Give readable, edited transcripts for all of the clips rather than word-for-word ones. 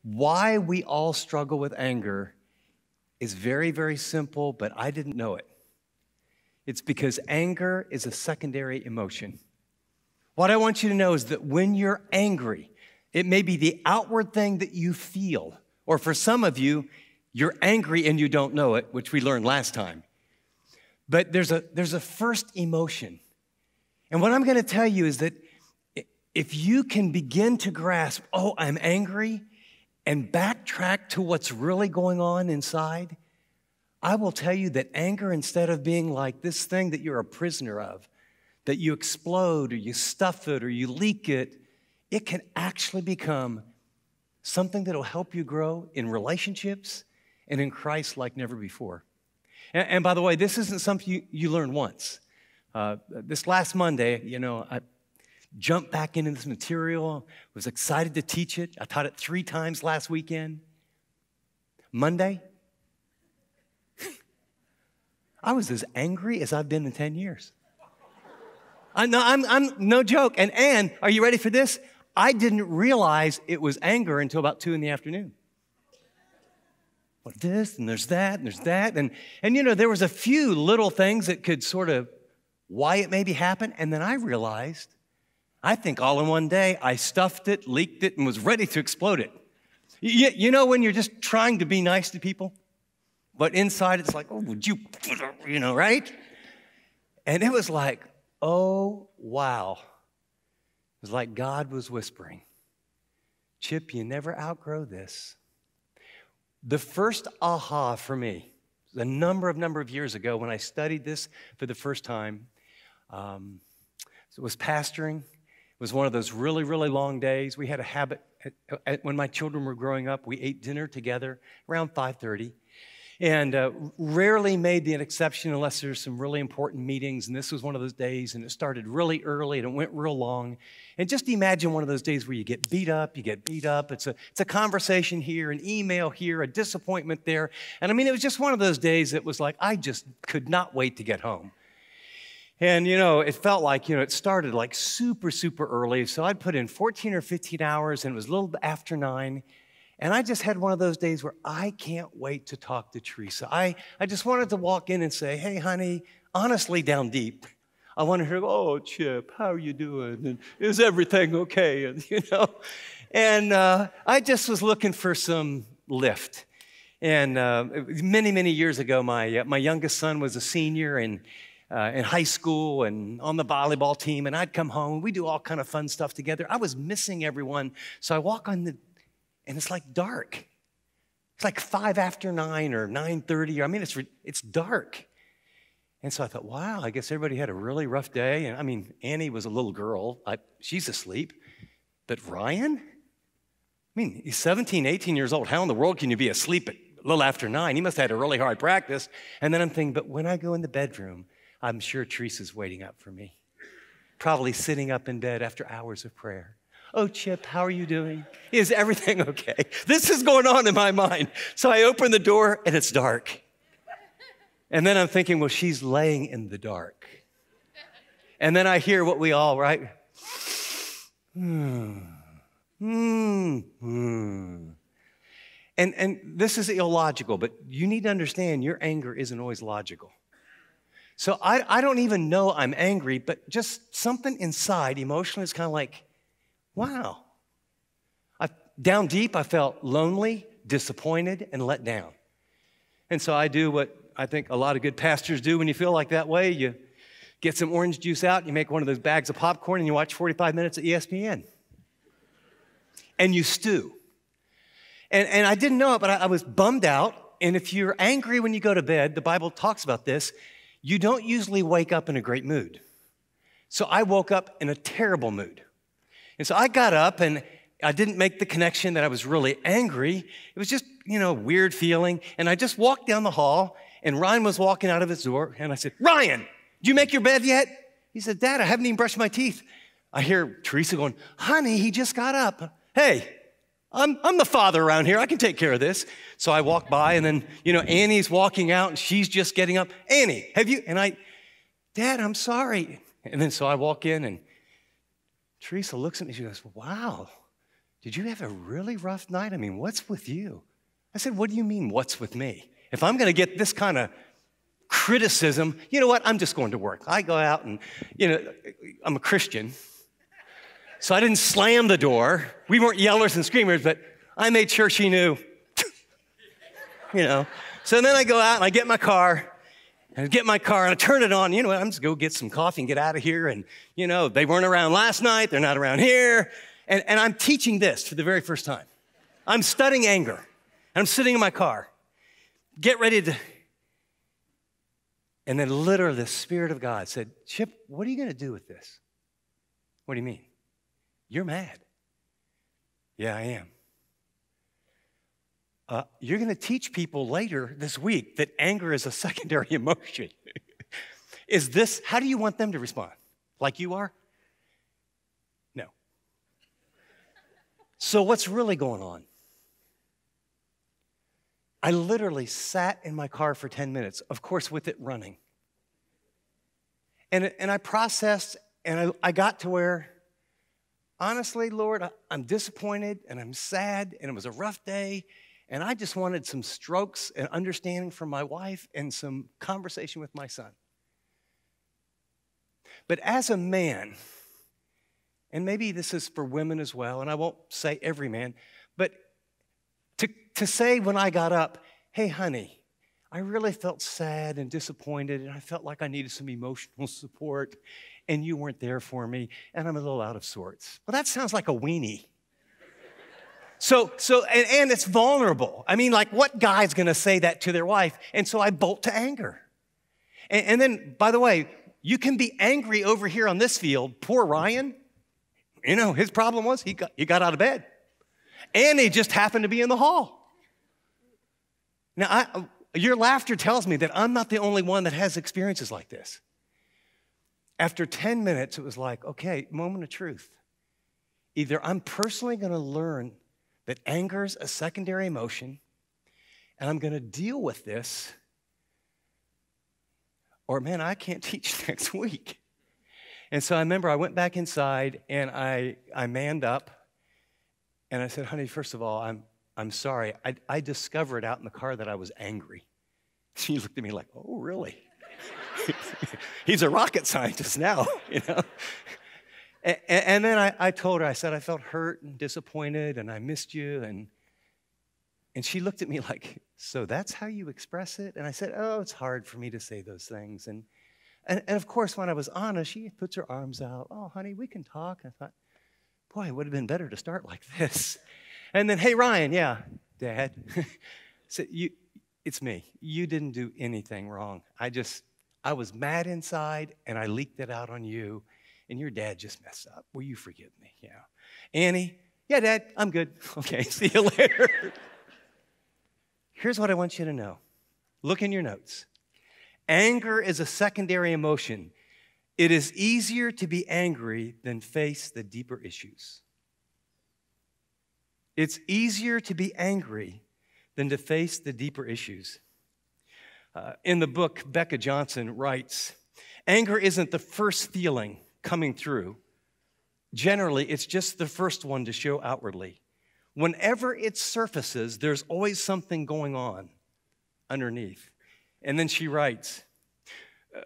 Why we all struggle with anger is very, very simple, but I didn't know it. It's because anger is a secondary emotion. What I want you to know is that when you're angry, it may be the outward thing that you feel, or for some of you, you're angry and you don't know it, which we learned last time. But there's a first emotion. And what I'm going to tell you is that if you can begin to grasp, oh, I'm angry, and backtrack to what's really going on inside, I will tell you that anger, instead of being like this thing that you're a prisoner of, that you explode or you stuff it or you leak it, it can actually become something that will help you grow in relationships and in Christ like never before. And by the way, this isn't something you learn once. This last Monday, I jumped back into this material, was excited to teach it. I taught it 3 times last weekend. Monday, I was as angry as I've been in 10 years. I'm no joke. And are you ready for this? I didn't realize it was anger until about 2 in the afternoon. Well, this, and there's that, and there's that. And there was a few little things that could sort of why it maybe happened. And then I realized, I think all in one day, I stuffed it, leaked it, and was ready to explode it. You know when you're just trying to be nice to people, but inside it's like, oh, would you, right? And it was like, oh, wow. It was like God was whispering, Chip, you never outgrow this. The first aha for me, a number of years ago when I studied this for the first time, it was pastoring. It was one of those really, really long days. We had a habit, when my children were growing up, we ate dinner together around 5:30. And rarely made an exception unless there's some really important meetings. And this was one of those days, and it started really early, and it went real long. And just imagine one of those days where you get beat up. It's a conversation here, an email here, a disappointment there. And I mean, it was just one of those days that was like, I just could not wait to get home. And, it felt like, it started like super, super early. So I'd put in 14 or 15 hours, and it was a little after 9. And I just had one of those days where I can't wait to talk to Teresa. I just wanted to walk in and say, hey, honey, honestly, down deep, I wanted her to go, oh, Chip, how are you doing? And is everything okay? And, I just was looking for some lift. And many, many years ago, my youngest son was a senior in high school and on the volleyball team. And I'd come home. We do all kind of fun stuff together. I was missing everyone. So I walk on and it's like dark. It's like 5 after 9 or 9:30. It's dark. And so I thought, wow, I guess everybody had a really rough day. And Annie was a little girl. She's asleep. But Ryan? He's 17, 18 years old. How in the world can you be asleep at a little after 9? He must have had a really hard practice. And then I'm thinking, but when I go in the bedroom, I'm sure Teresa's waiting up for me. Probably sitting up in bed after hours of prayer. Oh, Chip, how are you doing? Is everything okay? This is going on in my mind. So I open the door, and it's dark. And then I'm thinking, well, she's laying in the dark. And then I hear what we all, right? And this is illogical, but you need to understand your anger isn't always logical. So I don't even know I'm angry, but just something inside emotionally is kind of like, wow. Down deep, I felt lonely, disappointed, and let down. And so I do what I think a lot of good pastors do when you feel like that way. You get some orange juice out, you make one of those bags of popcorn, and you watch 45 minutes of ESPN. And you stew. And I didn't know it, but I was bummed out. And if you're angry when you go to bed, the Bible talks about this, you don't usually wake up in a great mood. So I woke up in a terrible mood. And so I got up, and I didn't make the connection that I was really angry. It was just, weird feeling. And I just walked down the hall, and Ryan was walking out of his door, and I said, Ryan, did you make your bed yet? He said, Dad, I haven't even brushed my teeth. I hear Teresa going, honey, he just got up. Hey, I'm the father around here. I can take care of this. So I walk by, and then, Annie's walking out, and she's just getting up. Annie, have you? And Dad, I'm sorry. And then so I walk in, and Teresa looks at me. She goes, wow, did you have a really rough night? I mean, what's with you? I said, what do you mean, what's with me? If I'm going to get this kind of criticism, you know what? I'm just going to work. I go out and, I'm a Christian. So I didn't slam the door. We weren't yellers and screamers, but I made sure she knew. So then I go out and I get my car. And I turn it on. I'm just go get some coffee and get out of here. And, they weren't around last night. They're not around here. And I'm teaching this for the very first time. I'm studying anger. And I'm sitting in my car. Get ready to. And then literally the Spirit of God said, Chip, what are you going to do with this? What do you mean? You're mad. Yeah, I am. You're going to teach people later this week that anger is a secondary emotion. How do you want them to respond? Like you are? No. So what's really going on? I literally sat in my car for 10 minutes, of course, with it running. And I processed, and I got to where, honestly, Lord, I'm disappointed, and I'm sad, and it was a rough day, and I just wanted some strokes and understanding from my wife and some conversation with my son. But as a man, and maybe this is for women as well, and I won't say every man, but to say when I got up, hey, honey, I really felt sad and disappointed, and I felt like I needed some emotional support, and you weren't there for me, and I'm a little out of sorts. Well, that sounds like a weenie. So, and it's vulnerable. I mean, like, what guy's going to say that to their wife? And so I bolt to anger. And then, by the way, you can be angry over here on this field. Poor Ryan, his problem was he got out of bed. And he just happened to be in the hall. Now, your laughter tells me that I'm not the only one that has experiences like this. After 10 minutes, it was like, okay, moment of truth. Either I'm personally going to learn that anger is a secondary emotion, and I'm going to deal with this, or, man, I can't teach next week. And so I remember I went back inside, and I manned up, and I said, honey, first of all, I'm sorry. I discovered out in the car that I was angry. She looked at me like, oh, really? He's a rocket scientist now, And then I told her, I said, I felt hurt and disappointed, and I missed you. And she looked at me like, so that's how you express it? And I said, oh, it's hard for me to say those things. And of course, when I was honest, she puts her arms out. Oh, honey, we can talk. And I thought, boy, it would have been better to start like this. And then, hey, Ryan, yeah, Dad. So it's me. You didn't do anything wrong. I was mad inside, and I leaked it out on you. And your dad just messed up. Will you forgive me? Yeah. Annie? Yeah, Dad, I'm good. Okay, see you later. Here's what I want you to know. Look in your notes. Anger is a secondary emotion. It is easier to be angry than face the deeper issues. It's easier to be angry than to face the deeper issues. In the book, Becca Johnson writes, anger isn't the first feeling coming through. Generally, it's just the first one to show outwardly. Whenever it surfaces, there's always something going on underneath. And then she writes,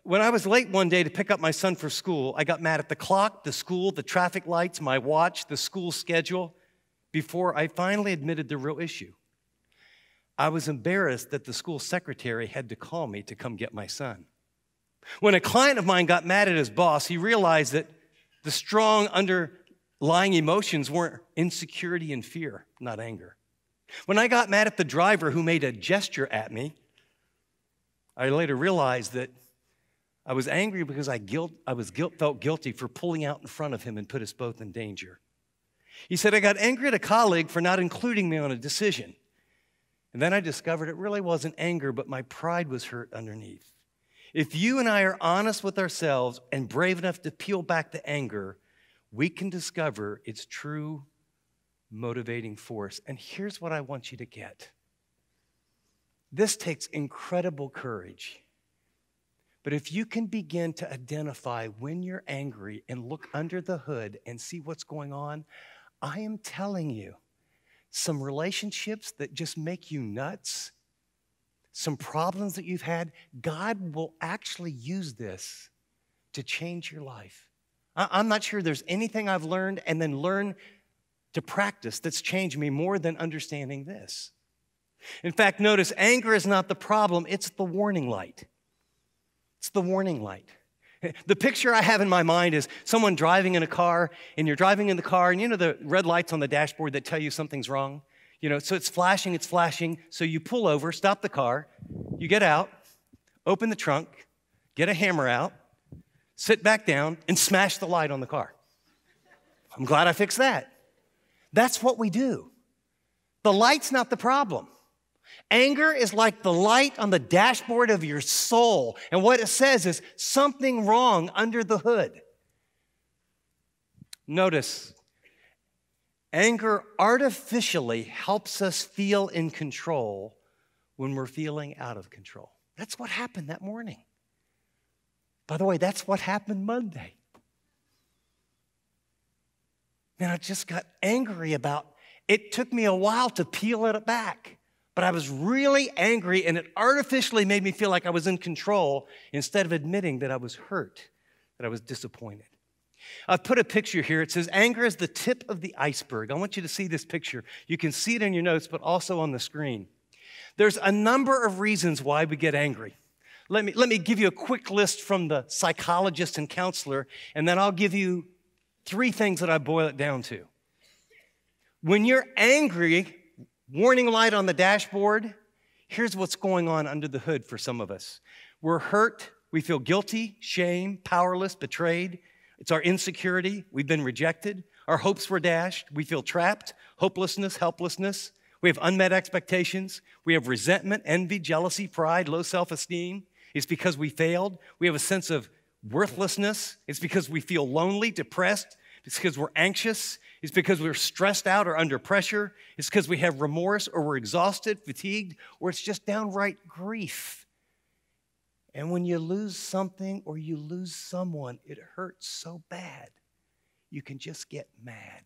when I was late one day to pick up my son for school, I got mad at the clock, the school, the traffic lights, my watch, the school schedule, before I finally admitted the real issue. I was embarrassed that the school secretary had to call me to come get my son. When a client of mine got mad at his boss, he realized that the strong underlying emotions weren't insecurity and fear, not anger. When I got mad at the driver who made a gesture at me, I later realized that I was angry because I felt guilty for pulling out in front of him and put us both in danger. He said, I got angry at a colleague for not including me on a decision. And then I discovered it really wasn't anger, but my pride was hurt underneath. If you and I are honest with ourselves and brave enough to peel back the anger, we can discover its true motivating force. And here's what I want you to get. This takes incredible courage. But if you can begin to identify when you're angry and look under the hood and see what's going on, I am telling you, some relationships that just make you nuts, some problems that you've had, God will actually use this to change your life. I'm not sure there's anything I've learned and then learned to practice that's changed me more than understanding this. In fact, notice anger is not the problem, it's the warning light. It's the warning light. The picture I have in my mind is someone driving in a car, and you're driving in the car, and you know the red lights on the dashboard that tell you something's wrong? So it's flashing, so you pull over, stop the car, you get out, open the trunk, get a hammer out, sit back down, and smash the light on the car. I'm glad I fixed that. That's what we do. The light's not the problem. Anger is like the light on the dashboard of your soul. And what it says is something wrong under the hood. Notice, anger artificially helps us feel in control when we're feeling out of control. That's what happened that morning. By the way, that's what happened Monday. Man, I just got angry about it. It took me a while to peel it back. But I was really angry, and it artificially made me feel like I was in control instead of admitting that I was hurt, that I was disappointed. I've put a picture here. It says, anger is the tip of the iceberg. I want you to see this picture. You can see it in your notes, but also on the screen. There's a number of reasons why we get angry. Let me give you a quick list from the psychologist and counselor, and then I'll give you 3 things that I boil it down to. When you're angry, warning light on the dashboard, here's what's going on under the hood for some of us. We're hurt, we feel guilty, shame, powerless, betrayed. It's our insecurity, we've been rejected. Our hopes were dashed, we feel trapped, hopelessness, helplessness. We have unmet expectations. We have resentment, envy, jealousy, pride, low self-esteem. It's because we failed. We have a sense of worthlessness. It's because we feel lonely, depressed. It's because we're anxious. It's because we're stressed out or under pressure. It's because we have remorse or we're exhausted, fatigued, or it's just downright grief. And when you lose something or you lose someone, it hurts so bad, you can just get mad.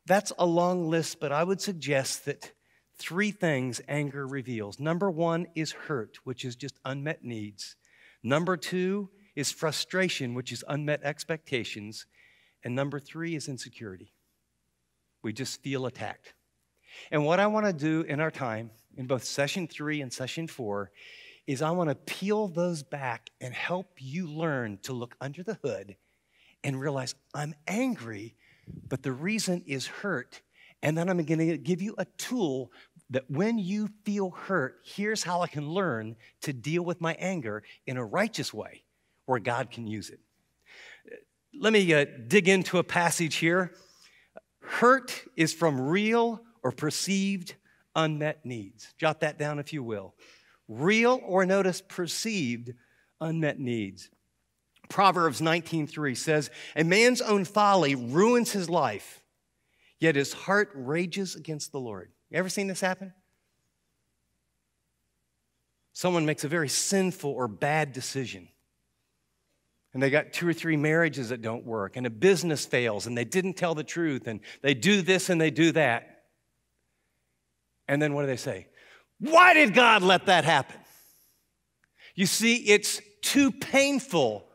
That's a long list, but I would suggest that 3 things anger reveals. Number 1 is hurt, which is just unmet needs. Number 2 is frustration, which is unmet expectations. And number 3 is insecurity. We just feel attacked. And what I want to do in our time, in both session 3 and session 4, is I want to peel those back and help you learn to look under the hood and realize I'm angry, but the reason is hurt. And then I'm going to give you a tool that when you feel hurt, here's how I can learn to deal with my anger in a righteous way where God can use it. Let me dig into a passage here. Hurt is from real or perceived unmet needs. Jot that down if you will. Real or notice perceived unmet needs. Proverbs 19:3 says, a man's own folly ruins his life, yet his heart rages against the Lord. You ever seen this happen? Someone makes a very sinful or bad decision. And they got 2 or 3 marriages that don't work, and a business fails, and they didn't tell the truth, and they do this and they do that. And then what do they say? Why did God let that happen? You see, it's too painful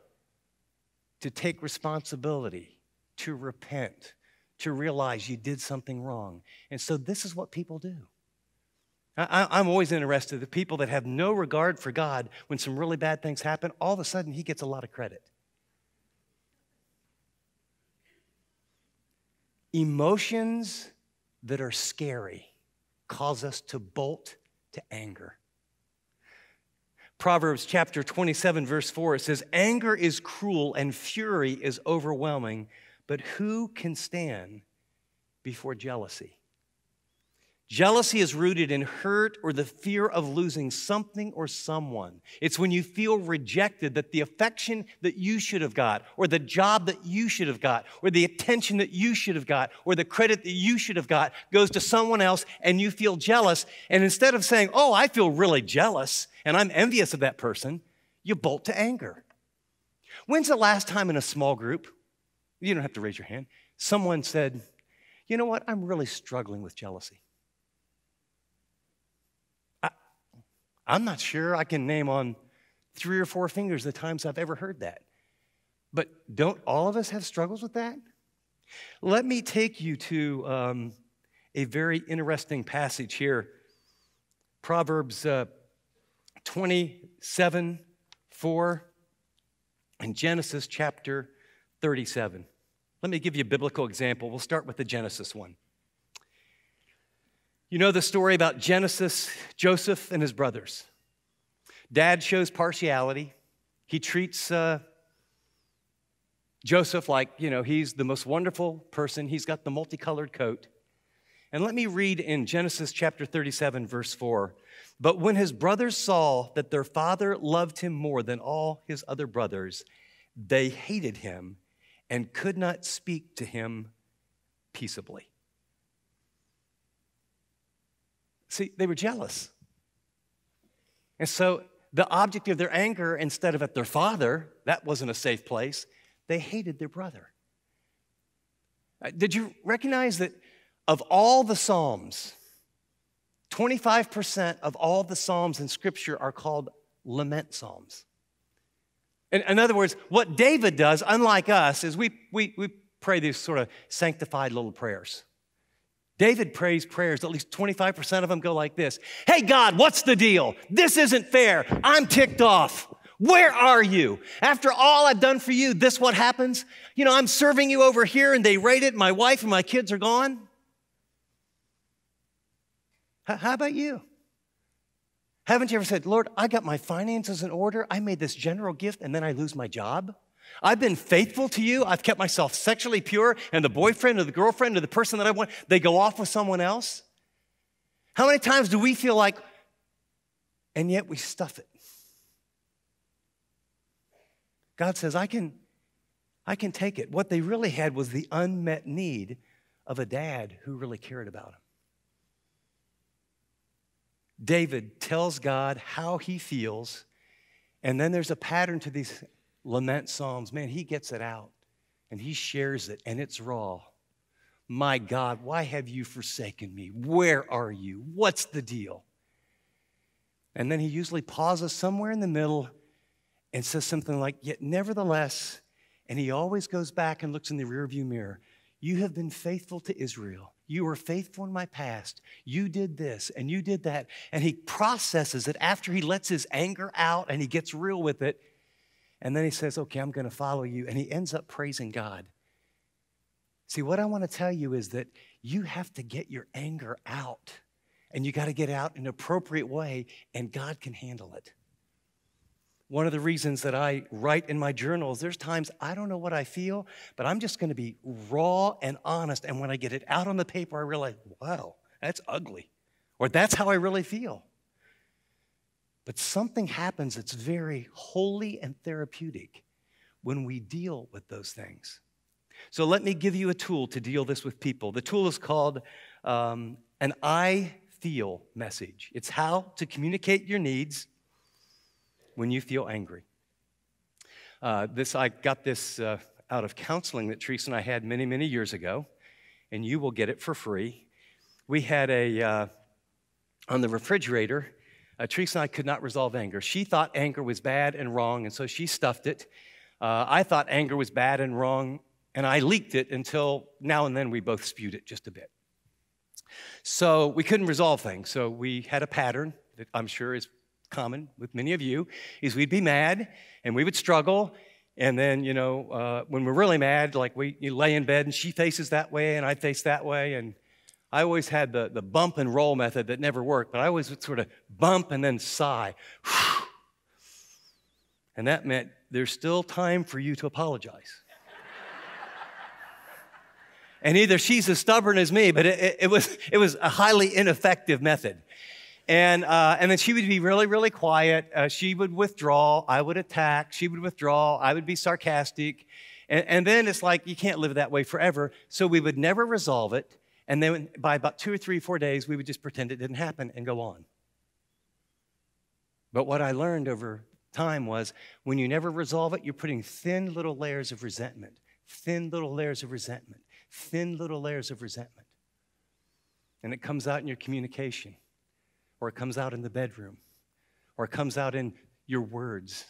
to take responsibility, to repent, to realize you did something wrong. And so this is what people do. I'm always interested in the people that have no regard for God. When some really bad things happen, all of a sudden he gets a lot of credit. Emotions that are scary cause us to bolt to anger. Proverbs chapter 27, verse 4, it says, anger is cruel and fury is overwhelming, but who can stand before jealousy? Jealousy is rooted in hurt or the fear of losing something or someone. It's when you feel rejected that the affection that you should have got, or the job that you should have got, or the attention that you should have got, or the credit that you should have got goes to someone else and you feel jealous. And instead of saying, oh, I feel really jealous and I'm envious of that person, you bolt to anger. When's the last time in a small group, you don't have to raise your hand, someone said, you know what, I'm really struggling with jealousy. I'm not sure I can name on 3 or 4 fingers the times I've ever heard that. But don't all of us have struggles with that? Let me take you to a very interesting passage here. Proverbs 27:4 and Genesis chapter 37. Let me give you a biblical example. We'll start with the Genesis one. You know the story about Joseph and his brothers. Dad shows partiality. He treats Joseph like, he's the most wonderful person. He's got the multicolored coat. And let me read in Genesis chapter 37, verse 4. But when his brothers saw that their father loved him more than all his other brothers, they hated him and could not speak to him peaceably. See, they were jealous. And so the object of their anger, instead of at their father, that wasn't a safe place, they hated their brother. Did you recognize that of all the Psalms, 25% of all the Psalms in Scripture are called lament Psalms? In other words, what David does, unlike us, is we pray these sort of sanctified little prayers. David prays prayers, at least 25% of them go like this. Hey, God, what's the deal? This isn't fair. I'm ticked off. Where are you? After all I've done for you, this what happens? I'm serving you over here and they raid it. My wife and my kids are gone. How about you? Haven't you ever said, Lord, I got my finances in order. I made this general gift and then I lose my job. I've been faithful to you. I've kept myself sexually pure, and the boyfriend or the girlfriend or the person that I want, they go off with someone else. How many times do we feel like, and yet we stuff it? God says, I can take it. What they really had was the unmet need of a dad who really cared about him. David tells God how he feels, and then there's a pattern to these lament psalms. Man, he gets it out, and he shares it, and it's raw. My God, why have you forsaken me? Where are you? What's the deal? And then he usually pauses somewhere in the middle and says something like, yet nevertheless, and he always goes back and looks in the rearview mirror. You have been faithful to Israel. You were faithful in my past. You did this and you did that. And he processes it after he lets his anger out and he gets real with it. And then he says, okay, I'm going to follow you. And he ends up praising God. See, what I want to tell you is that you have to get your anger out. And you got to get out in an appropriate way, and God can handle it. One of the reasons that I write in my journals, there's times I don't know what I feel, but I'm just going to be raw and honest. And when I get it out on the paper, I realize, wow, that's ugly. Or that's how I really feel. But something happens that's very holy and therapeutic when we deal with those things. So let me give you a tool to deal this with people. The tool is called an I feel message. It's how to communicate your needs when you feel angry. I got this out of counseling that Teresa and I had many, many years ago, and you will get it for free. We had on the refrigerator, Teresa and I could not resolve anger. She thought anger was bad and wrong, and so she stuffed it. I thought anger was bad and wrong, and I leaked it until now and then we both spewed it just a bit. So we couldn't resolve things, so we had a pattern that I'm sure is common with many of you, is we'd be mad and we would struggle, and then, when we're really mad, like you lay in bed and she faces that way and I face that way, and I always had the bump and roll method that never worked, but I always would sort of bump and then sigh. And that meant there's still time for you to apologize. And either she's as stubborn as me, but it was a highly ineffective method. And then she would be really, really quiet. She would withdraw. I would attack. She would withdraw. I would be sarcastic. And then it's like you can't live that way forever. So we would never resolve it. And then by about 2 or 3 or 4 days, we would just pretend it didn't happen and go on. But what I learned over time was when you never resolve it, you're putting thin little layers of resentment. Thin little layers of resentment. thin little layers of resentment. And it comes out in your communication, or it comes out in the bedroom, or it comes out in your words.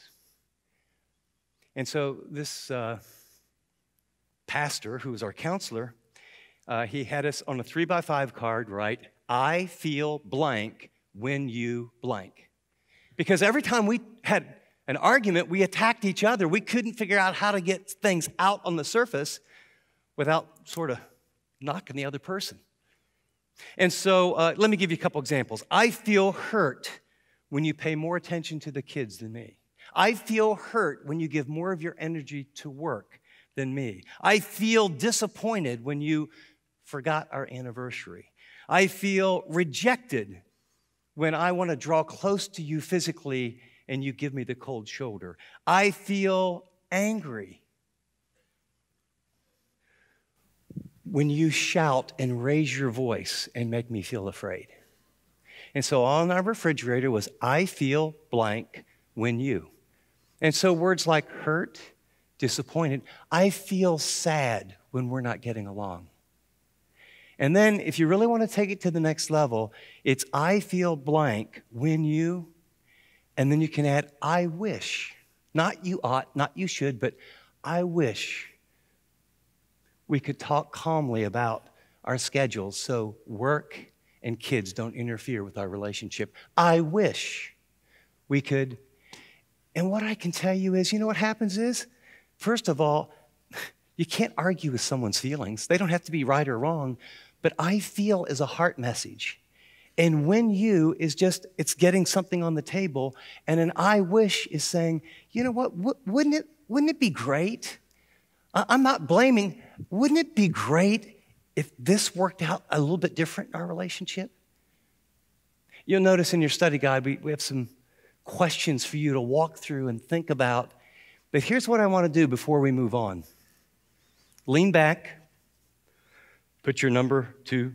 And so this pastor, who was our counselor, he had us on a 3x5 card write, I feel blank when you blank. Because every time we had an argument, we attacked each other. We couldn't figure out how to get things out on the surface without sort of knocking the other person. And so let me give you a couple examples. I feel hurt when you pay more attention to the kids than me. I feel hurt when you give more of your energy to work than me. I feel disappointed when you forgot our anniversary. I feel rejected when I want to draw close to you physically and you give me the cold shoulder. I feel angry when you shout and raise your voice and make me feel afraid. And so on our refrigerator was, I feel blank when you. And so words like hurt, disappointed, I feel sad when we're not getting along. And then if you really want to take it to the next level, it's I feel blank when you, and then you can add I wish. Not you ought, not you should, but I wish we could talk calmly about our schedules so work and kids don't interfere with our relationship. I wish we could. And what I can tell you is, you know what happens is, first of all, you can't argue with someone's feelings. They don't have to be right or wrong. But I feel is a heart message. And when you is just, it's getting something on the table. And an I wish is saying, you know what, wouldn't it be great? I'm not blaming. Wouldn't it be great if this worked out a little bit different in our relationship? You'll notice in your study guide, we have some questions for you to walk through and think about. But here's what I want to do before we move on. Lean back. Put your number 2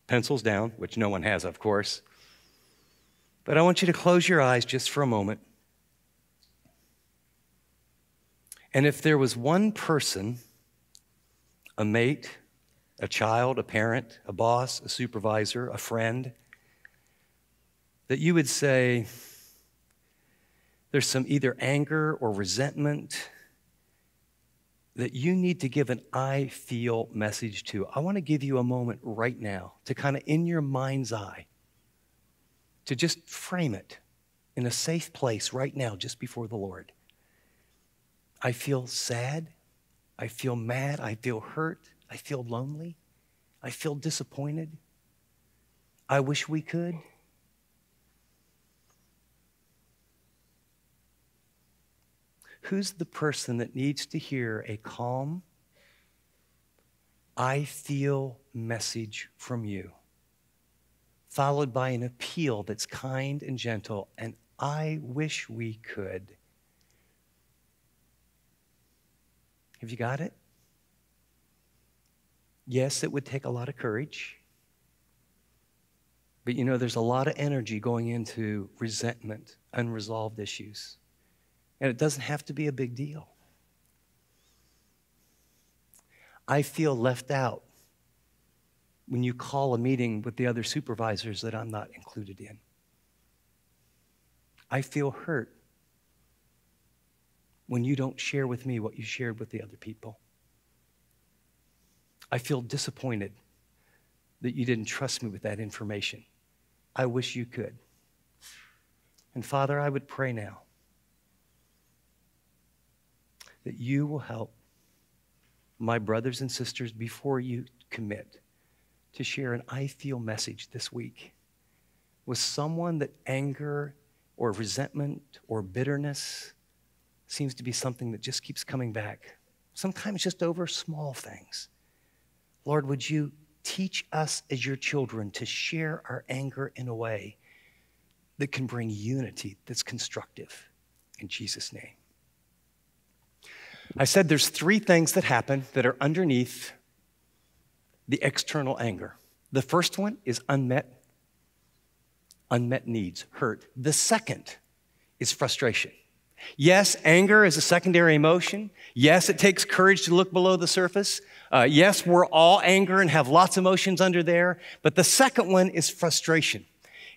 pencils down, which no one has, of course. But I want you to close your eyes just for a moment. And if there was one person, a mate, a child, a parent, a boss, a supervisor, a friend, that you would say there's some either anger or resentment that you need to give an I feel message to, I want to give you a moment right now to kind of in your mind's eye, to just frame it in a safe place right now, just before the Lord. I feel sad. I feel mad. I feel hurt. I feel lonely. I feel disappointed. I wish we could. Who's the person that needs to hear a calm, I feel message from you, followed by an appeal that's kind and gentle, and I wish we could? Have you got it? Yes, it would take a lot of courage. But you know, there's a lot of energy going into resentment, unresolved issues. And it doesn't have to be a big deal. I feel left out when you call a meeting with the other supervisors that I'm not included in. I feel hurt when you don't share with me what you shared with the other people. I feel disappointed that you didn't trust me with that information. I wish you could. And Father, I would pray now that you will help my brothers and sisters before you commit to share an I feel message this week with someone that anger or resentment or bitterness seems to be something that just keeps coming back, sometimes just over small things. Lord, would you teach us as your children to share our anger in a way that can bring unity that's constructive, in Jesus' name. I said there's 3 things that happen that are underneath the external anger. The first one is unmet needs, hurt. The second is frustration. Yes, anger is a secondary emotion. Yes, it takes courage to look below the surface. Yes, we're all anger and have lots of emotions under there. But the second one is frustration.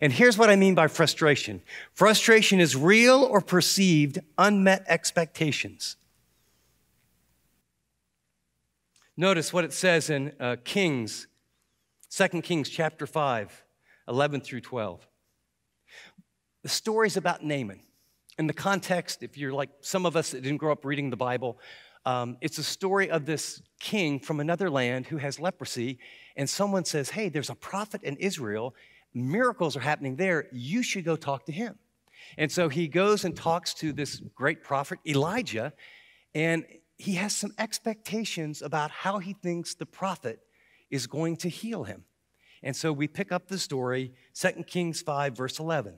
And here's what I mean by frustration. Frustration is real or perceived unmet expectations. Notice what it says in Kings, 2 Kings chapter 5, 11 through 12. The story's about Naaman. In the context, if you're like some of us that didn't grow up reading the Bible, it's a story of this king from another land who has leprosy, and someone says, hey, there's a prophet in Israel. Miracles are happening there. You should go talk to him. And so he goes and talks to this great prophet, Elijah, and he has some expectations about how he thinks the prophet is going to heal him. And so we pick up the story, 2 Kings 5, verse 11.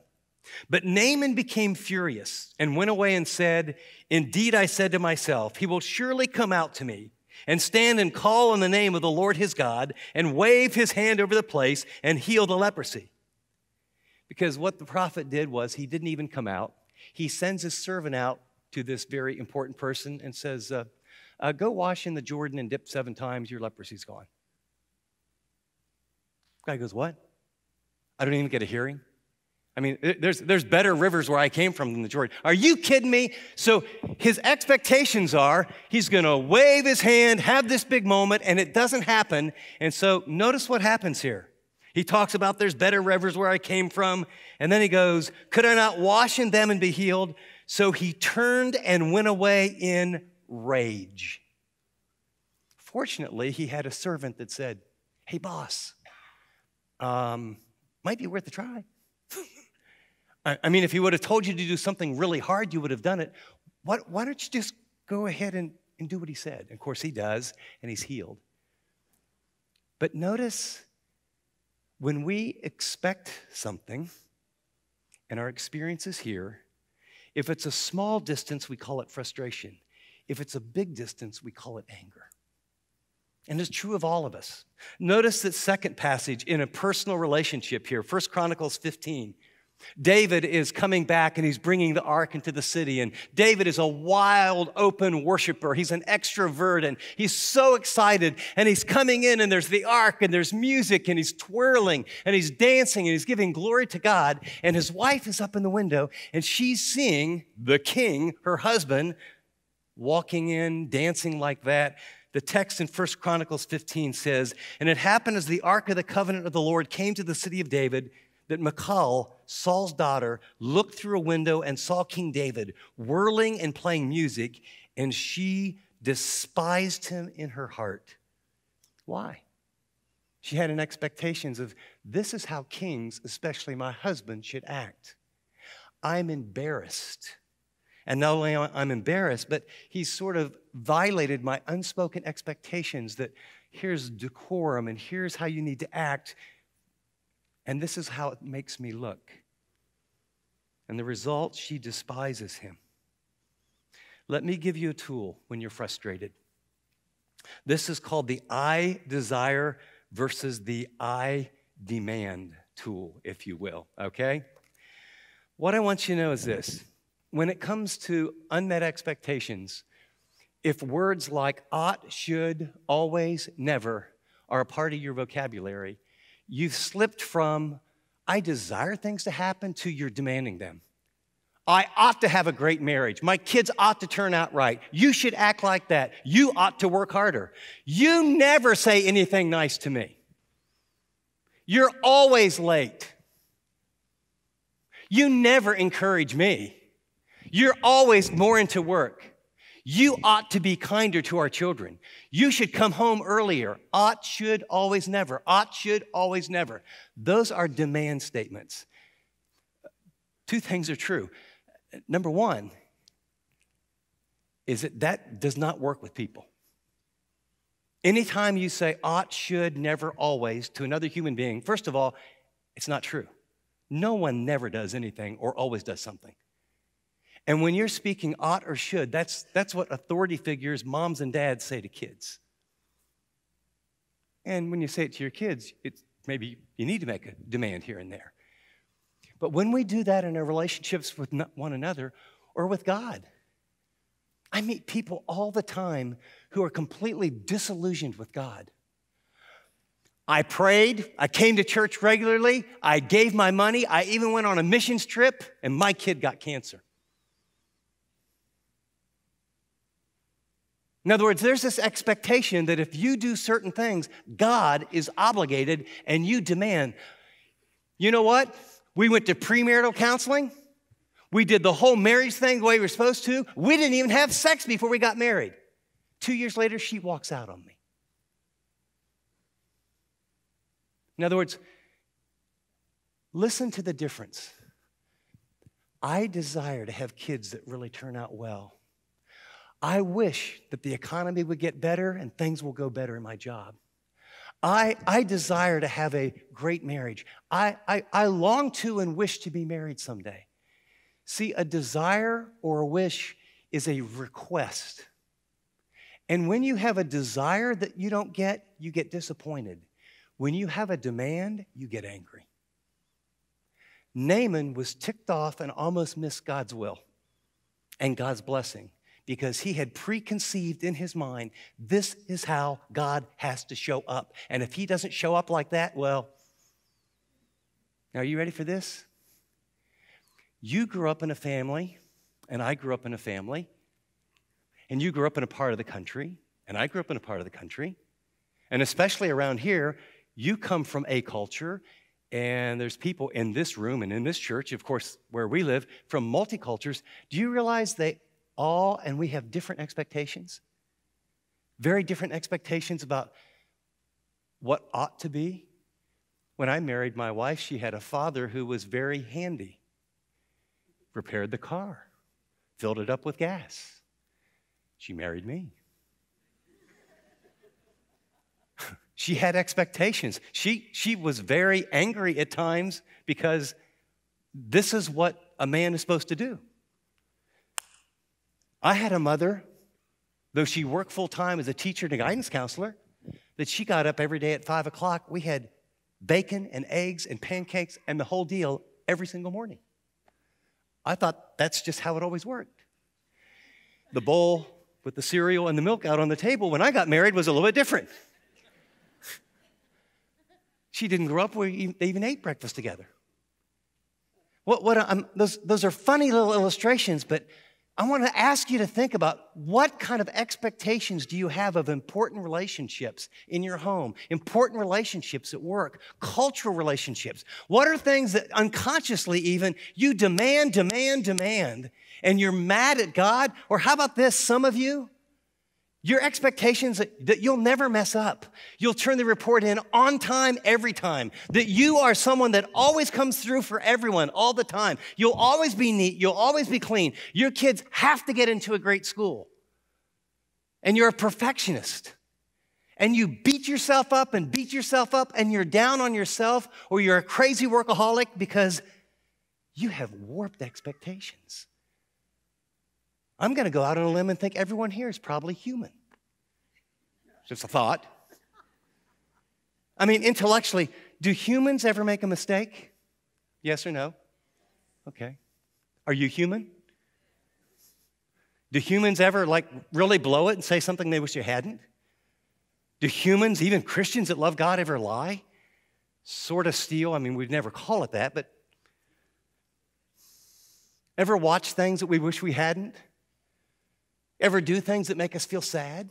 But Naaman became furious and went away and said, indeed, I said to myself, he will surely come out to me and stand and call on the name of the Lord his God and wave his hand over the place and heal the leprosy. Because what the prophet did was he didn't even come out. He sends his servant out to this very important person and says, go wash in the Jordan and dip 7 times, your leprosy's gone. The guy goes, what? I don't even get a hearing? I mean, there's better rivers where I came from than the Jordan. Are you kidding me? So his expectations are he's going to wave his hand, have this big moment, and it doesn't happen. And so notice what happens here. He talks about there's better rivers where I came from, and then he goes, could I not wash in them and be healed? So he turned and went away in rage. Fortunately, he had a servant that said, hey, boss, might be worth a try. I mean, if he would have told you to do something really hard, you would have done it. Why don't you just go ahead and do what he said? And of course, he does, and he's healed. But notice, when we expect something, and our experience is here, if it's a small distance, we call it frustration. If it's a big distance, we call it anger. And it's true of all of us. Notice that second passage in a personal relationship here, 1 Chronicles 15. David is coming back and he's bringing the ark into the city. And David is a wild, open worshiper. He's an extrovert and he's so excited. And he's coming in and there's the ark and there's music and he's twirling and he's dancing and he's giving glory to God. And his wife is up in the window and she's seeing the king, her husband, walking in, dancing like that. The text in 1 Chronicles 15 says, and it happened as the ark of the covenant of the Lord came to the city of David, that Michal, Saul's daughter, looked through a window and saw King David whirling and playing music, and she despised him in her heart. Why? She had an expectation of, this is how kings, especially my husband, should act. I'm embarrassed. And not only I'm embarrassed, but he's sort of violated my unspoken expectations that here's decorum and here's how you need to act. And this is how it makes me look. And the result, she despises him. Let me give you a tool when you're frustrated. This is called the I desire versus the I demand tool, if you will, okay? What I want you to know is this. When it comes to unmet expectations, if words like ought, should, always, never are a part of your vocabulary, you've slipped from, I desire things to happen, to you're demanding them. I ought to have a great marriage. My kids ought to turn out right. You should act like that. You ought to work harder. You never say anything nice to me. You're always late. You never encourage me. You're always more into work. You ought to be kinder to our children. You should come home earlier. Ought, should, always, never. Ought, should, always, never. Those are demand statements. 2 things are true. Number 1 is that does not work with people. Anytime you say ought, should, never, always to another human being, first of all, it's not true. No one never does anything or always does something. And when you're speaking ought or should, that's what authority figures, moms and dads, say to kids. And when you say it to your kids, maybe you need to make a demand here and there. But when we do that in our relationships with one another, or with God. I meet people all the time who are completely disillusioned with God. I prayed, I came to church regularly, I gave my money, I even went on a missions trip, and my kid got cancer. In other words, there's this expectation that if you do certain things, God is obligated and you demand. You know what? We went to premarital counseling. We did the whole marriage thing the way we were supposed to. We didn't even have sex before we got married. 2 years later, she walks out on me. In other words, listen to the difference. I desire to have kids that really turn out well. I wish that the economy would get better and things will go better in my job. I desire to have a great marriage. I long to and wish to be married someday. See, a desire or a wish is a request. And when you have a desire that you don't get, you get disappointed. When you have a demand, you get angry. Naaman was ticked off and almost missed God's will and God's blessing because he had preconceived in his mind, this is how God has to show up. And if he doesn't show up like that, well, now are you ready for this? You grew up in a family, and I grew up in a family, and you grew up in a part of the country, and I grew up in a part of the country, and especially around here, you come from a culture, and there's people in this room and in this church, of course, where we live, from multicultures. Do you realize they all, and we have different expectations? Very different expectations about what ought to be. When I married my wife, she had a father who was very handy. Repaired the car, filled it up with gas. She married me. She had expectations. She was very angry at times because this is what a man is supposed to do. I had a mother, though she worked full-time as a teacher and a guidance counselor, that she got up every day at 5 o'clock. We had bacon and eggs and pancakes and the whole deal every single morning. I thought that's just how it always worked. The bowl with the cereal and the milk out on the table when I got married was a little bit different. She didn't grow up where they even ate breakfast together. Those are funny little illustrations, but I want to ask you to think about what kind of expectations do you have of important relationships in your home, important relationships at work, cultural relationships. What are things that unconsciously even you demand, and you're mad at God? Or how about this, some of you? Your expectations that you'll never mess up. You'll turn the report in on time, every time. That you are someone that always comes through for everyone all the time. You'll always be neat. You'll always be clean. Your kids have to get into a great school. And you're a perfectionist. And you beat yourself up and you're down on yourself, or you're a crazy workaholic because you have warped expectations. I'm going to go out on a limb and think everyone here is probably human. Just a thought. I mean, intellectually, do humans ever make a mistake? Yes or no? Okay. Are you human? Do humans ever, really blow it and say something they wish they hadn't? Do humans, even Christians that love God, ever lie? Sort of steal? I mean, we'd never call it that, but ever watch things that we wish we hadn't? Ever do things that make us feel sad?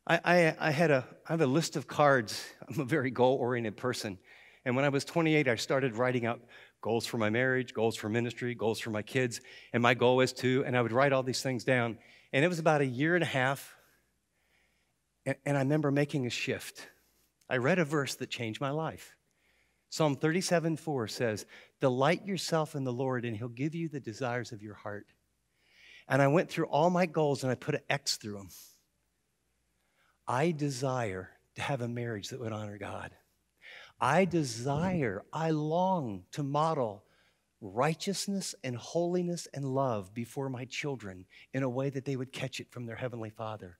I have a list of cards. I'm a very goal-oriented person. And when I was 28, I started writing out goals for my marriage, goals for ministry, goals for my kids. And my goal was and I would write all these things down. And it was about a year and a half. And I remember making a shift. I read a verse that changed my life. Psalm 37:4 says, delight yourself in the Lord, and he'll give you the desires of your heart. And I went through all my goals, and I put an X through them. I desire to have a marriage that would honor God. I long to model righteousness and holiness and love before my children in a way that they would catch it from their Heavenly Father.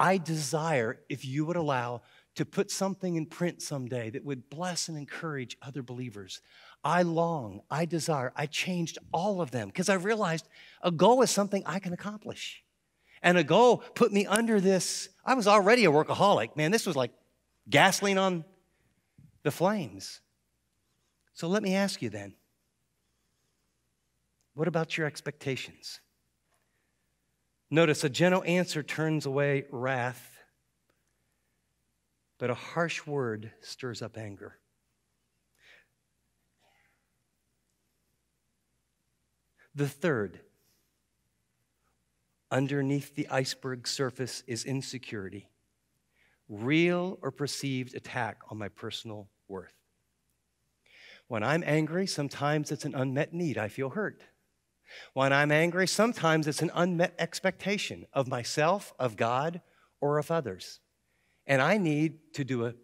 I desire, if you would allow, to put something in print someday that would bless and encourage other believers. I long, I desire, I changed all of them because I realized a goal is something I can accomplish. And a goal put me under this. I was already a workaholic. Man, this was like gasoline on the flames. So let me ask you then, what about your expectations? Notice a gentle answer turns away wrath, but a harsh word stirs up anger. The third, underneath the iceberg surface, is insecurity, real or perceived attack on my personal worth. When I'm angry, sometimes it's an unmet need. I feel hurt. When I'm angry, sometimes it's an unmet expectation of myself, of God, or of others. And I need to do a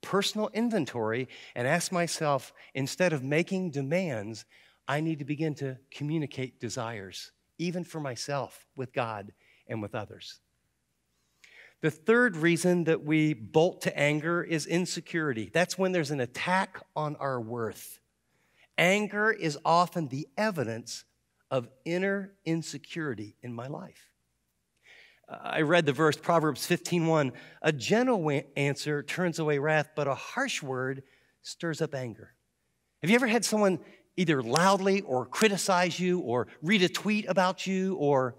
personal inventory and ask myself, instead of making demands, I need to begin to communicate desires, even for myself, with God and with others. The third reason that we bolt to anger is insecurity. That's when there's an attack on our worth. Anger is often the evidence of inner insecurity in my life. I read the verse, Proverbs 15:1. A gentle answer turns away wrath, but a harsh word stirs up anger. Have you ever had someone either loudly or criticize you or read a tweet about you or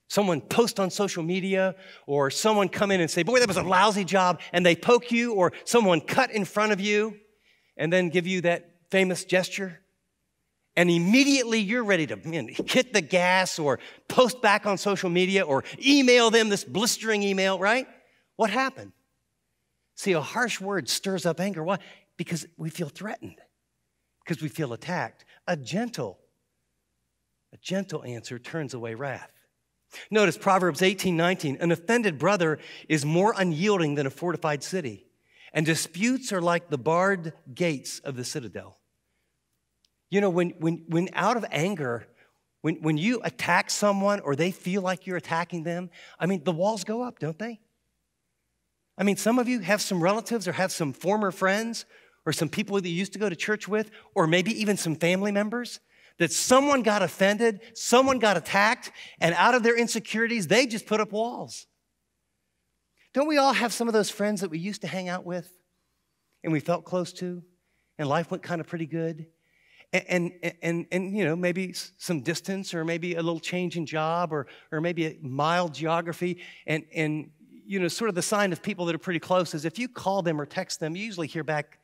someone post on social media or someone come in and say, boy, that was a lousy job, and they poke you, or someone cut in front of you and then give you that famous gesture? And immediately you're ready to hit the gas or post back on social media or email them this blistering email, right? What happened? See, a harsh word stirs up anger. Why? Because we feel threatened, because we feel attacked. A gentle answer turns away wrath. Notice Proverbs 18:19. An offended brother is more unyielding than a fortified city, and disputes are like the barred gates of the citadel. You know, when out of anger, when you attack someone or they feel like you're attacking them, I mean, the walls go up, don't they? I mean, some of you have some relatives or have some former friends or some people that you used to go to church with, or maybe even some family members, that someone got offended, someone got attacked, and out of their insecurities, they just put up walls. Don't we all have some of those friends that we used to hang out with and we felt close to, and life went kind of pretty good? And you know, maybe some distance or maybe a little change in job or maybe a mild geography. And you know, sort of the sign of people that are pretty close is if you call them or text them, you usually hear back,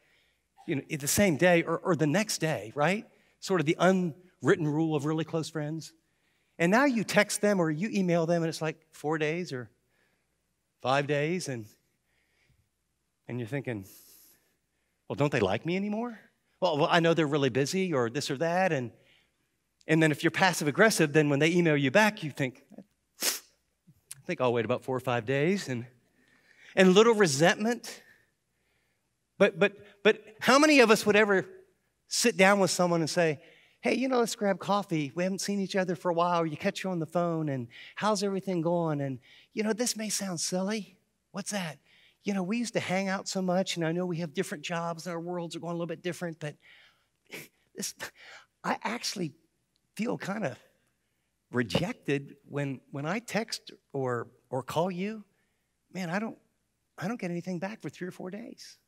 you know, the same day or the next day, right? Sort of the unwritten rule of really close friends. And now you text them or you email them and it's like 4 days or 5 days and you're thinking, well, don't they like me anymore? Well, I know they're really busy or this or that. And then if you're passive aggressive, then when they email you back, you think, I think I'll wait about 4 or 5 days. And little resentment. But how many of us would ever sit down with someone and say, hey, you know, let's grab coffee. We haven't seen each other for a while. Or you catch you on the phone and how's everything going? And, you know, this may sound silly. What's that? You know, we used to hang out so much, and I know we have different jobs, and our worlds are going a little bit different, but I actually feel kind of rejected when I text or call you. Man, I don't get anything back for 3 or 4 days.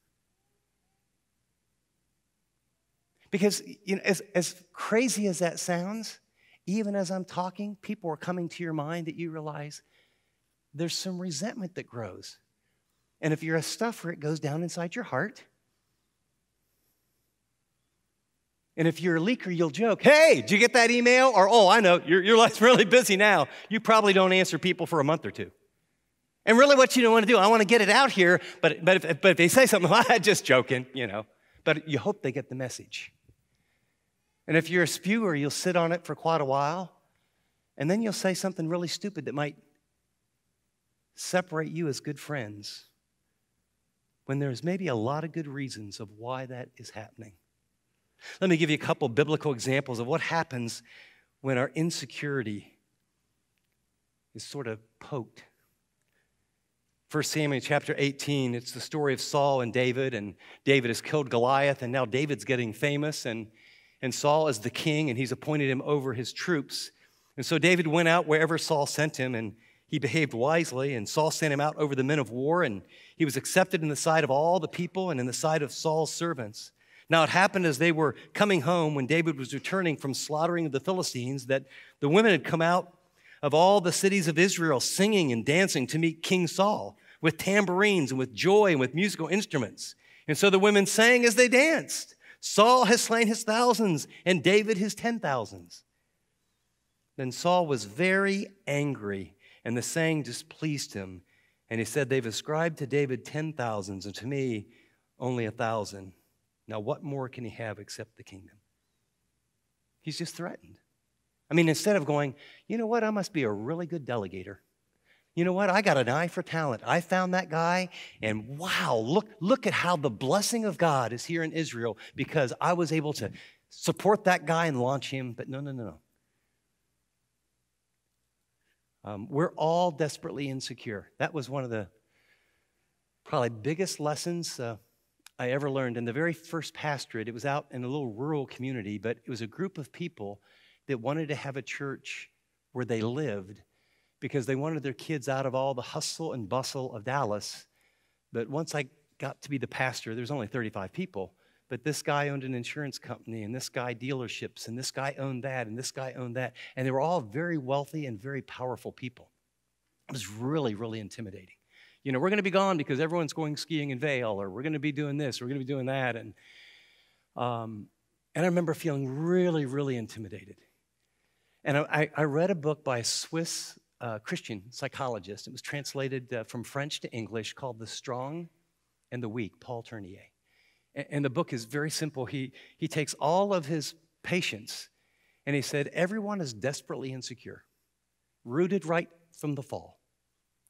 Because, you know, as crazy as that sounds, even as I'm talking, people are coming to your mind that you realize there's some resentment that grows. And if you're a stuffer, it goes down inside your heart. And if you're a leaker, you'll joke, hey, did you get that email? Or, oh, I know, your life's really busy now. You probably don't answer people for a month or two. And really what you don't want to do, I want to get it out here, but if they say something, well, I'm just joking, you know. But you hope they get the message. And if you're a spewer, you'll sit on it for quite a while, and then you'll say something really stupid that might separate you as good friends when there's maybe a lot of good reasons of why that is happening. Let me give you a couple biblical examples of what happens when our insecurity is sort of poked. 1 Samuel chapter 18, it's the story of Saul and David has killed Goliath, and now David's getting famous, and Saul is the king, and he's appointed him over his troops. And so David went out wherever Saul sent him, and he behaved wisely, and Saul sent him out over the men of war, and he was accepted in the sight of all the people and in the sight of Saul's servants. Now it happened as they were coming home, when David was returning from slaughtering of the Philistines, that the women had come out of all the cities of Israel singing and dancing to meet King Saul with tambourines and with joy and with musical instruments. And so the women sang as they danced, Saul has slain his thousands and David his 10,000s. Then Saul was very angry, and the saying displeased him. And he said, they've ascribed to David 10,000s and to me only 1,000. Now what more can he have except the kingdom? He's just threatened. I mean, instead of going, you know what, I must be a really good delegator. You know what, I got an eye for talent. I found that guy, and wow, look at how the blessing of God is here in Israel because I was able to support that guy and launch him. But no. We're all desperately insecure. That was one of the probably biggest lessons I ever learned. In the very first pastorate, it was out in a little rural community, but it was a group of people that wanted to have a church where they lived because they wanted their kids out of all the hustle and bustle of Dallas. But once I got to be the pastor, there was only 35 people, but this guy owned an insurance company, and this guy dealerships, and this guy owned that, and this guy owned that, and they were all very wealthy and very powerful people. It was really, really intimidating. You know, we're going to be gone because everyone's going skiing in Vail, or we're going to be doing this, we're going to be doing that, and I remember feeling really, really intimidated. And I read a book by a Swiss Christian psychologist. It was translated from French to English, called The Strong and the Weak, Paul Tournier. And the book is very simple. He takes all of his patients, and he said, everyone is desperately insecure, rooted right from the fall.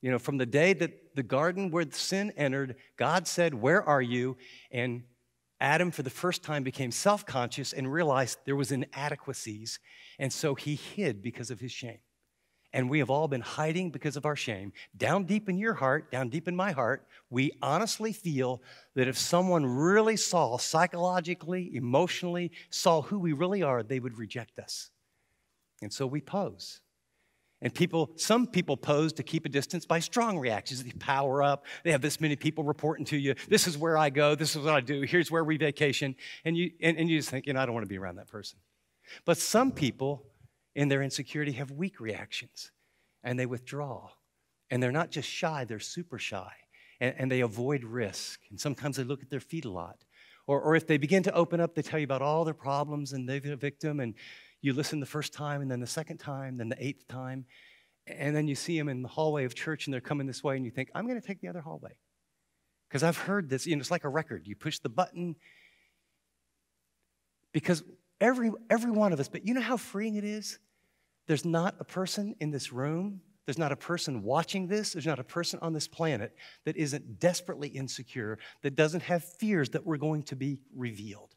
You know, from the day that the garden where sin entered, God said, where are you? And Adam, for the first time, became self-conscious and realized there was inadequacies, and so he hid because of his shame. And we have all been hiding because of our shame. Down deep in your heart, down deep in my heart, we honestly feel that if someone really saw, psychologically, emotionally, saw who we really are, they would reject us. And so we pose. And some people pose to keep a distance by strong reactions. They power up. They have this many people reporting to you. This is where I go. This is what I do. Here's where we vacation. And you just think, I don't want to be around that person. But some people, in their insecurity, have weak reactions. And they withdraw. And they're not just shy, they're super shy. And they avoid risk. And sometimes they look at their feet a lot. Or if they begin to open up, they tell you about all their problems, and they're a victim, and you listen the first time, and then the second time, then the 8th time, and then you see them in the hallway of church, and they're coming this way, and you think, I'm going to take the other hallway. Because I've heard this, it's like a record. You push the button. Because every one of us, but you know how freeing it is? There's not a person in this room, there's not a person watching this, there's not a person on this planet that isn't desperately insecure, that doesn't have fears that we're going to be revealed.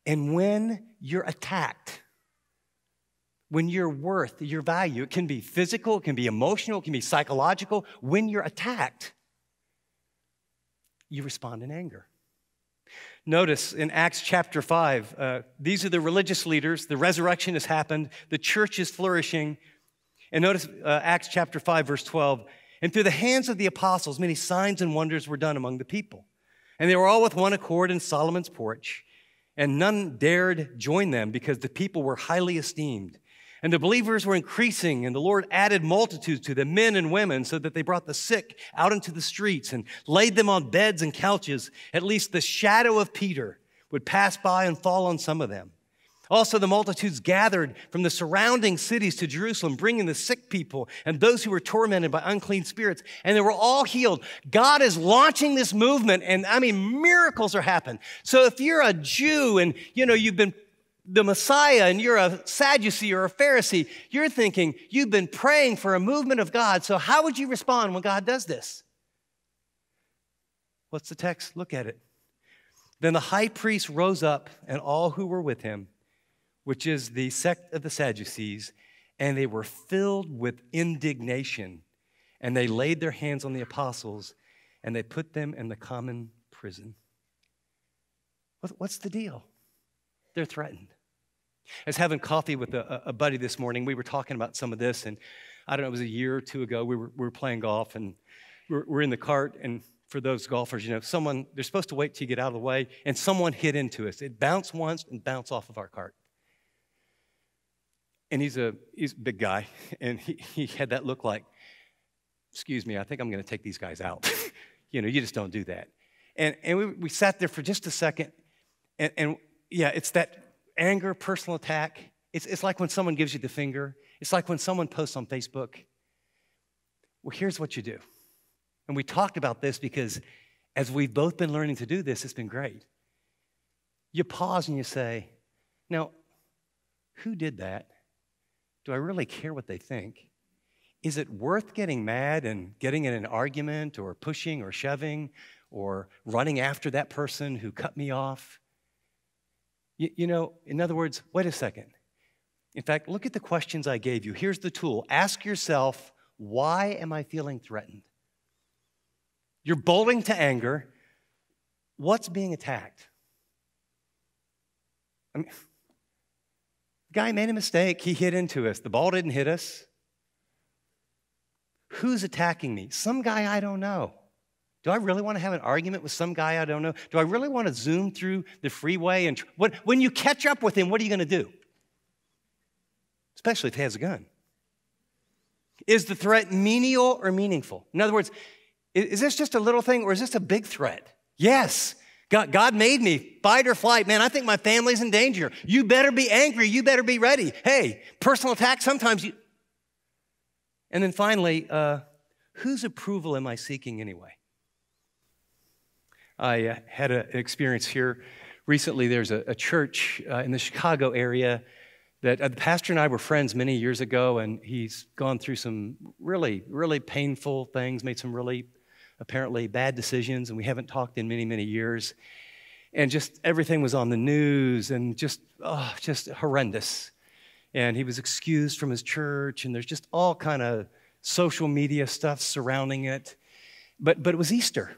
And when you're attacked, when your worth, your value, it can be physical, it can be emotional, it can be psychological. When you're attacked, you respond in anger. Notice in Acts chapter 5, these are the religious leaders. The resurrection has happened. The church is flourishing. And notice Acts chapter 5, verse 12. And through the hands of the apostles, many signs and wonders were done among the people. And they were all with one accord in Solomon's porch. And none dared join them because the people were highly esteemed. And the believers were increasing, and the Lord added multitudes to them, men and women, so that they brought the sick out into the streets and laid them on beds and couches. At least the shadow of Peter would pass by and fall on some of them. Also, the multitudes gathered from the surrounding cities to Jerusalem, bringing the sick people and those who were tormented by unclean spirits, and they were all healed. God is launching this movement, and miracles are happening. So if you're a Jew and, you've been the Messiah and you're a Sadducee or a Pharisee, you're thinking you've been praying for a movement of God. So how would you respond when God does this? What's the text? Look at it. Then the high priest rose up and all who were with him, which is the sect of the Sadducees, and they were filled with indignation. and they laid their hands on the apostles, and they put them in the common prison. What's the deal? They're threatened. I was having coffee with a buddy this morning. We were talking about some of this, and I don't know, it was a year or two ago. We were playing golf, and we're in the cart, and for those golfers, you know, they're supposed to wait till you get out of the way, and someone hit into us. It bounced once and bounced off of our cart. And he's a big guy, and he had that look like, excuse me, I think I'm going to take these guys out. You know, you just don't do that. And we sat there for just a second, and yeah, it's that anger, personal attack. It's like when someone gives you the finger. It's like when someone posts on Facebook. Well, here's what you do. And we talked about this because as we've both been learning to do this, it's been great. You pause and you say, now, who did that? Do I really care what they think? Is it worth getting mad and getting in an argument or pushing or shoving or running after that person who cut me off? You know, in other words, wait a second. In fact, look at the questions I gave you. Here's the tool. Ask yourself, why am I feeling threatened? You're bolting to anger. What's being attacked? I mean, the guy made a mistake. He hit into us. The ball didn't hit us. Who's attacking me? Some guy I don't know. Do I really want to have an argument with some guy I don't know? Do I really want to zoom through the freeway? And when you catch up with him, what are you going to do? Especially if he has a gun. Is the threat menial or meaningful? In other words, is this just a little thing or is this a big threat? Yes. God made me fight or flight. Man, I think my family's in danger. You better be angry. You better be ready. Hey, personal attack, sometimes you... And then finally, whose approval am I seeking anyway? I had an experience here recently. There's a church in the Chicago area that the pastor and I were friends many years ago, and he's gone through some really, really painful things, made some really apparently bad decisions, and we haven't talked in many, many years. And just everything was on the news and just horrendous. And he was excused from his church, and there's just all kind of social media stuff surrounding it. But it was Easter.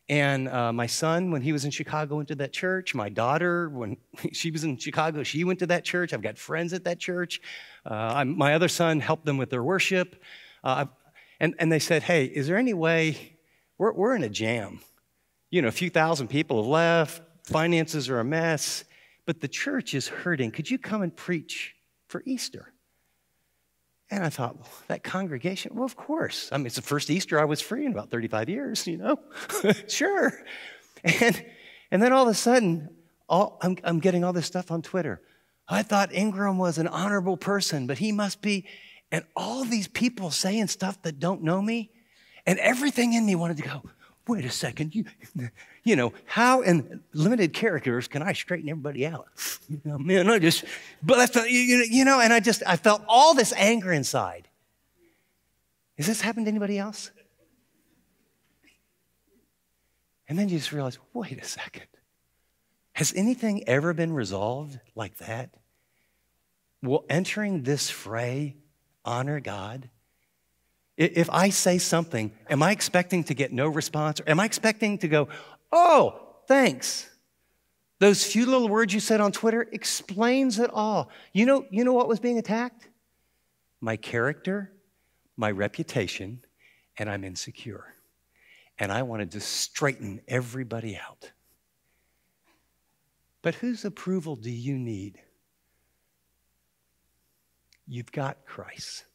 And my son, when he was in Chicago, went to that church. My daughter, when she was in Chicago, she went to that church. I've got friends at that church. My other son helped them with their worship. And they said, hey, is there any way, we're in a jam. You know, a few thousand people have left. Finances are a mess. But the church is hurting. Could you come and preach for Easter? And I thought, well, that congregation, well, of course. I mean, it's the first Easter I was free in about 35 years, you know? Sure. And then all of a sudden, I'm getting all this stuff on Twitter. I thought Ingram was an honorable person, but he must be. And all these people saying stuff that don't know me. And everything in me wanted to go, wait a second, you know, how in limited characters can I straighten everybody out? You know, man, but that's not, you know, and I felt all this anger inside. Has this happened to anybody else? And then you just realize, wait a second. Has anything ever been resolved like that? Will entering this fray honor God? If I say something, am I expecting to get no response? Or am I expecting to go, oh, thanks? Those few little words you said on Twitter explains it all. You know what was being attacked? My character, my reputation, and I'm insecure. And I wanted to straighten everybody out. But whose approval do you need? You've got Christ.